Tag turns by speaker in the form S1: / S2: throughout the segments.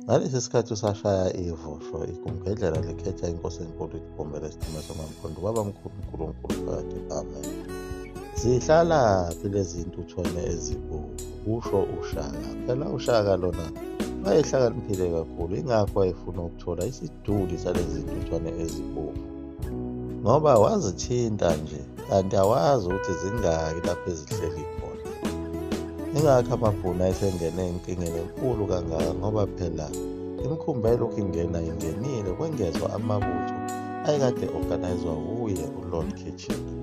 S1: Ngalesi sikhathi usashaya ivosho, igumgedlela likhetha inkosi enkulu igumbe lesitima somampondo kwaba mkhulu uNkulunkulu phakathi. Amen. Zihlalaphi lezi ntuthwane ezibomvu? Kusho uShaka. Phela uShaka lona wayehlakaniphile kakhulu, ingakho wayefuna ukuthola isiduli salezi ntuthwane ezibomvu, ngoba wazithinta nje kanti awazi ukuthi zingaki lapho ezihleli khona. Ingakho amabhunu ayesengene enkingeni enkulu kangaka, ngoba phela imikhumbi ayelokhu ingenile kwengezwa amabutho ayekade organizwa wuye uLord Kitchener.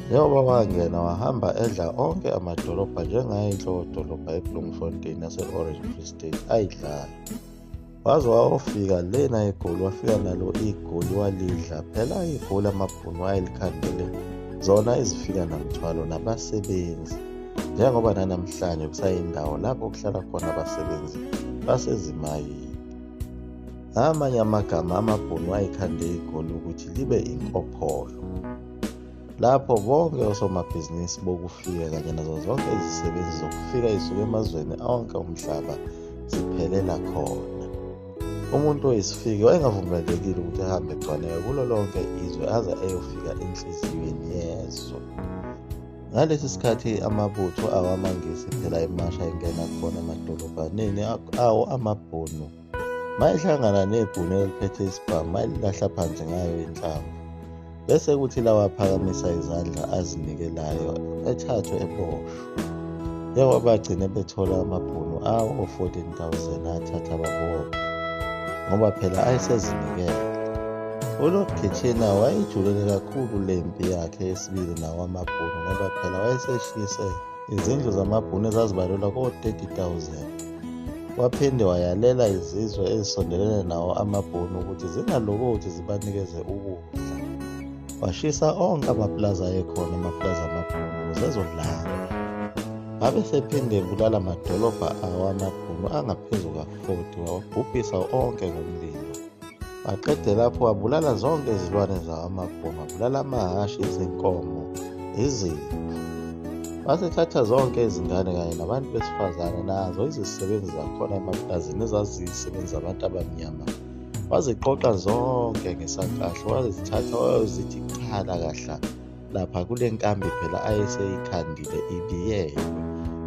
S1: Njengoba wangena wahamba edla onke amadolobha njengaye inhloko dolobha eBloemfontein nase-Orange Free State ayidlala. Waze wayofika lena eGoli, wafika nalo iGoli walidla. Phela iGoli amabhunu ayelikhandele zona ezifika namthwalo nabasebenzi, njengoba nanamhlanje kusayindawo lapho kuhlala khona abasebenzi basezimayini. Ngamanye amagama amabhunu ayikhande iGoli ukuthi libe inkopholo, lapho bonke osomabhizinisi bokufika kanye nazo zonke izisebenzi zokufika zisuka emazweni onke omhlaba ziphelela khona. Umuntu oyisifiki wayengavumelekile ukuthi ahambe egcwaneke kulo lonke izwe aze eyofika enhliziyweni yezwe. Ngalesi sikhathi amabutho awamangisi phela emasha engena khona emadolobhaneni awo amabhunu, mayehlangana nebhunu eliphethe isibhamu mayelilahla phansi ngayo inhlamvu, bese kuthi lawa aphakamisa izandla azinikelayo ethathwe eboshwe. Njengoba bagcine bethola amabhunu awo 14,000 athatha babopha, ngoba phela ayesezinikela. uLord Kitchener wayijulele kakhulu le mpi yakhe yesibili nawo amabhunu, ngoba phela wayeseshise izindlu zamabhunu ezazibalelwa ko-30,000. Waphinde wayalela izizwe ezisondelene nawo amabhunu ukuthi zingalokothi zibanikeze ukudla. Washisa onke amaplaza ayekhona, amaplaza amabhunu ukuze ezolanda. Ngabe sephinde ebulala amadolobha awo amabhunu angaphezu ka-40, wawabhubhisa onke ngomlilo. Waqede lapho wabulala zonke izilwane zawo amabhunu, wabulala amahhashi, izinkomo, izimvu. Wasethatha zonke izingane kanye nabantu besifazane nazo izisebenzi zakhona emaplazini ezaziyisebenzi abantu abamnyama, waziqoqa zonke ngesankahlo, wazithatha wayozithi chala kahla lapha kule nkambi phela ayeseyikhandile ibiyelwe.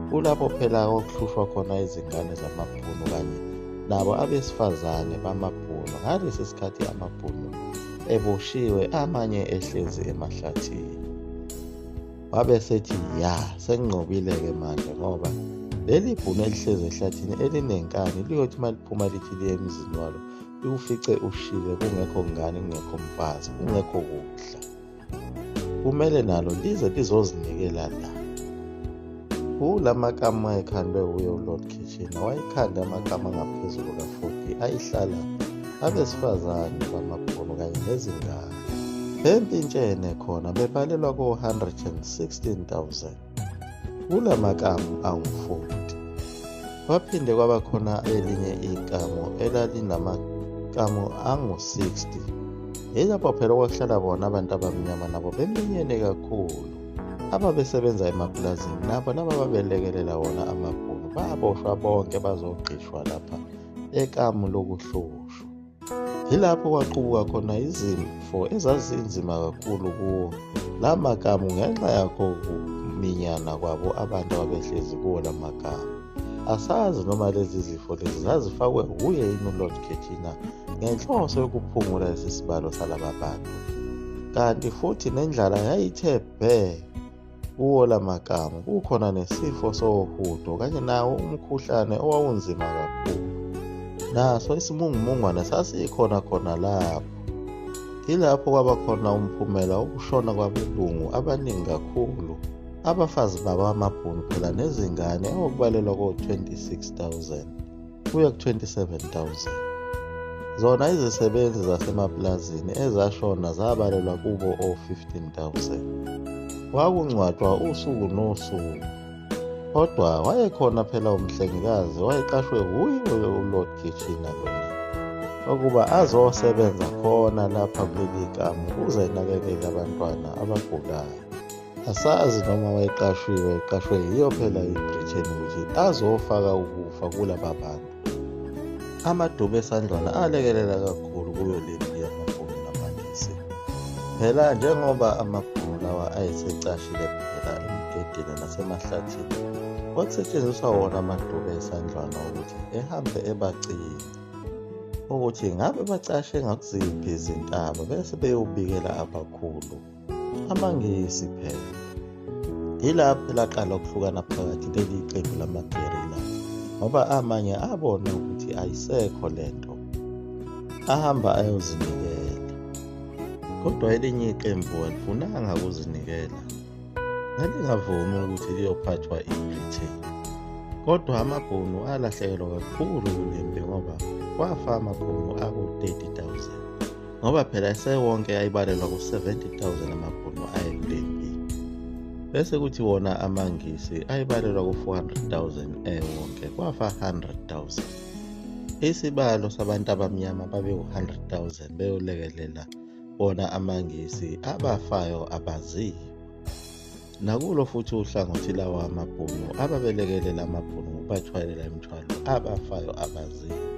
S1: Kulapho phela okuhlushwa khona izingane zamabhunu kanye nabo abesifazane bamabhunu. Ngalesi sikhathi amabhunu eboshiwe, amanye ehlezi emahlathini. Wabe sethi ya senginqobile-ke manje, ngoba leli bhunu elihlezi ehlathini elinenkani liyothi maliphuma lithi liye emzini walo liwufice ushile, kungekho ngane, kungekho mfazi, kungekho kudla. Kumele nalo lize lizozinikela la. Kula makamu ayekhandwe uye uLord Kitchener, wayekhanda amakamu angaphezulu ka-40 ayihlala abesifazane bamabhunu kanye nezingane. Empintshene khona bebalelwa ko-116,000 kula makamu angu-40. Kwaphinde kwaba khona elinye ikamu elalinamakamu angu-60. Yilapho phela okwakuhlala bona abantu abamnyama nabo beminyene kakhulu, ababesebenza emapulazini nabo laba babelekelela wona amabhunu baboshwa bonke bazogqishwa lapha ekamu lokuhlushwa. Yilapho kwaqubuka khona izifo ezazinzima kakhulu kuwo la makamu ngenxa yakho kuminyana kwabo abantu ababehlezi kuwo la makamu. Asazi noma lezi zifo lezi zazifakwe uye yini uLord Kitchener ngenhloso yokuphungula lesi sibalo salaba bantu, kanti futhi nendlala yayithe bhe kuwo la makamu. Kukhona nesifo sohudo kanye nawo umkhuhlane owawunzima kakhulu, naso isimungumungwane sasikhona khona lapho. Yilapho kwaba khona umphumela wokushona kwabelungu abaningi kakhulu, abafazi babo amabhunu phela nezingane okubalelwa ko-26,000 kuya ku-27,000. Zona izisebenzi zasemaplazini ezashona zabalelwa kubo o-15,000. Kwakungcwatshwa usuku nosuku, kodwa wayekhona phela umhlengikazi wayeqashwe wuye uLord Kitchener lona ukuba azosebenza khona lapha kuleli kamu ukuze enakekele abantwana abagulayo. Asazi noma wayeqashwe yiyo phela iBritain ukuthi azofaka ukufa kulaba bantu. Amadube esandlwana alekelela kakhulu kuyo lempi yamabhunu namangisi. Phela njengoba amabhunu lawa ayesecashile phela emigedeni nasemahlathini, kwakusetshenziswa wona amadube esandlwana ukuthi ehambe ebacika ukuthi ngabe bacashe ngakuziphi izintaba bese beyobikela abakhulu amangisi phela. Yilapho elaqala ukuhlukana phakathi leli qembu lamagerilla, ngoba amanye abona ukuthi ayisekho lento, ahamba ayozinikela. Kodwa elinye iqembu alifunanga ukuzinikela, lalingavumi ukuthi liyophathwa iBritain. Kodwa amabhunu alahlekelwa kakhulu kulempi ngoba kwafa amabhunu aku-30,000, ngoba phela esewonke ayibalelwa ku-70,000 amabhunu ayekulempi. Bese kuthi wona amangisi ayibalelwa ku-400,000 ewonke, kwafa 100,000. Isibalo sabantu abamnyama babe-100,000 beyolekelela bona amangisi abafayo abaziwa. Nakulo futhi uhlangothi lawa amabhunu ababelekelela amabhunu ngokubathwalela imithwalo abafayo abaziwa.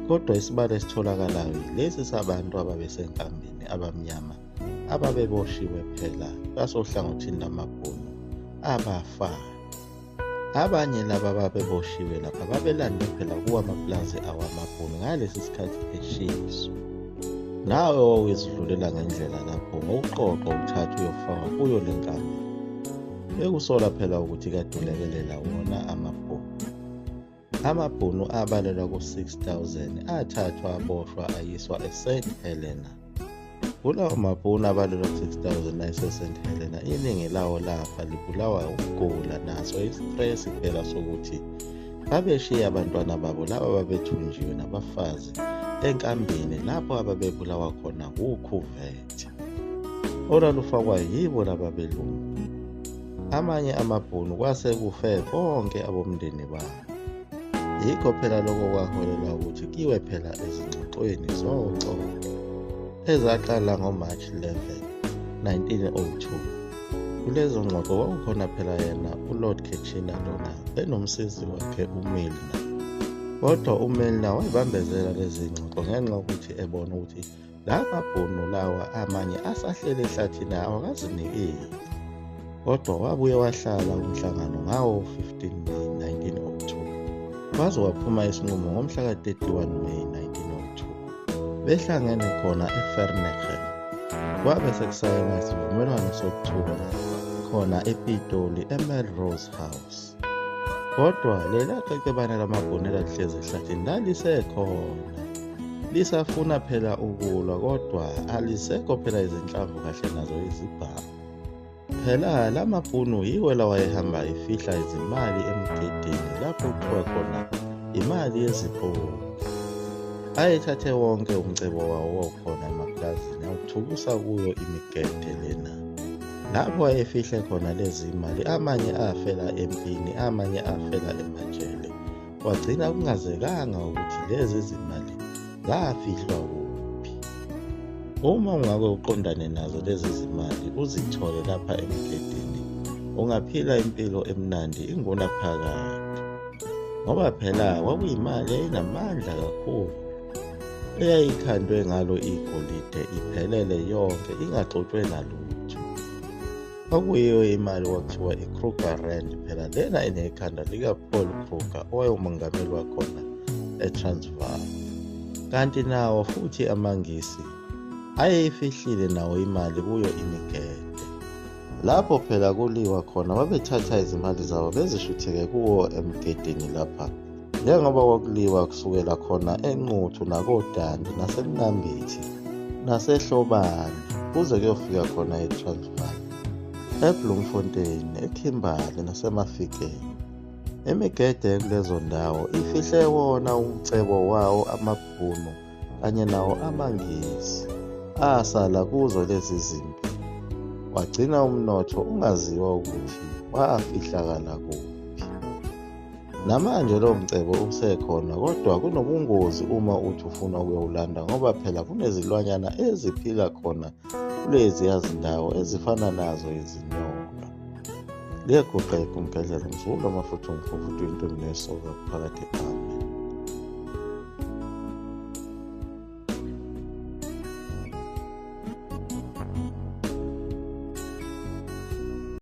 S1: Kodwa isibalo esitholakalayo yilesi sabantu ababesenkambini abamnyama ababeboshiwe phela basohlangothini lamabhunu abafayo. Abanye laba babeboshiwe lapha babelande phela kuwamaplazi awamabhunu ngalesi sikhathi eshiso. Nawe wawezidlulela ngendlela lapho ngokuqoqa uthatha uyofaka kuyo le nkambi. Bekusola phela ukuthi kadulekelela wona amabhunu. Amabhunu abalelwa ku-6,000 athathwa aboshwa ayiswa eSt Helena. Kulawo mabhunu abalelwa ku-6,000 ayiseSt Helena, iningi lawo lafa libulawa ukugula naso istress phela sokuthi babeshiya abantwana babo laba babethunjiwe nabafazi enkambini lapho ababebulawa khona ukhuvethe olwalufakwa yibo laba belungu. Amanye amabhunu kwase kufe bonke abomndeni babo. Yikho phela lokho kwaholela ukuthi kiwe phela ezingxoxweni zoxolo ezaqala ngoMarch 11, 1902. Kulezo ngxoxo kwakukhona phela yena uLord Kitchener lona enomsizi wakhe uMilner. Kodwa uMilner wayibambezela lezi ngxoxo ngenxa yokuthi ebona ukuthi la mabhunu lawa amanye asahlele ehlathini awakazinikeli. Kodwa wabuye wahlala umhlangano ngawo 15 May 1902. Kwaze waphuma isinqumo ngomhla ka-31 May 1902. Behlangene khona eVerneging. Kwabe sekusayina isivumelwano sokuthula khona ePitoli eMelrose House. Kodwa lela qeqebane lamabhunu elalihlezi ehlathini lalisekhona. Lisafuna phela ukulwa kodwa alisekho phela izinhlamvu kahle nazo izibhamu. Phela lamabhunu yiwo lawayehamba efihla izimali emigedeni lapho kuthiwa khona imali yezipho. Ayethathe wonke umcebo wawo wawukhona emaplazini awuthukusa kuyo imigede lena. Lapho ayefihle khona lezi imali, amanye afela empini, amanye afela emajele. Kwagcina kungazekanga ukuthi lezi zimali zafihlwa kuphi. Uma ungake uqondane nazo lezi zimali uzithole lapha emigedeni, ungaphila impilo emnandi ingunaphakade. Ngoba phela kwakuyimali eyinamandla kakhulu, eyayikhandwe ngalo igolide iphelele yonke ingaxutshwe nalutho. Kwakuyiyo imali kwakuthiwa iKruger Rand phela lena inekhanda likaPaul Kruger owayengumongameli wakhona eTransvaal. Kanti nawo futhi amangisi ayeyifihlile nawo imali kuyo imigede. Lapho phela kuliwa khona babethatha izimali zabo bezishutheke kuwo emigedeni lapha. Njengoba kwakuliwa kusukela khona eNquthu nakoDandi naseMnambithi naseHlobane kuze kuyofika khona eTransvaal, eBloemfontein, eKimberley nasemafikeni. Imigede kulezo ndawo ifihle wona umcebo wawo amabhunu kanye nawo amangisi. Asala kuzo lezi zimpi, wagcina umnotho ungaziwa ukuthi wafihlakala kuphi. Namanje lo mcebo usekhona, kodwa kunobungozi uma uthi ufuna ukuyowulanda ngoba phela kunezilwanyana eziphila khona kulezi zindawo ezifana nazo izinyoka. Liyaguqa igumgedlela mzulu amafutha umfufuthi into nesoka phakathi kwabo.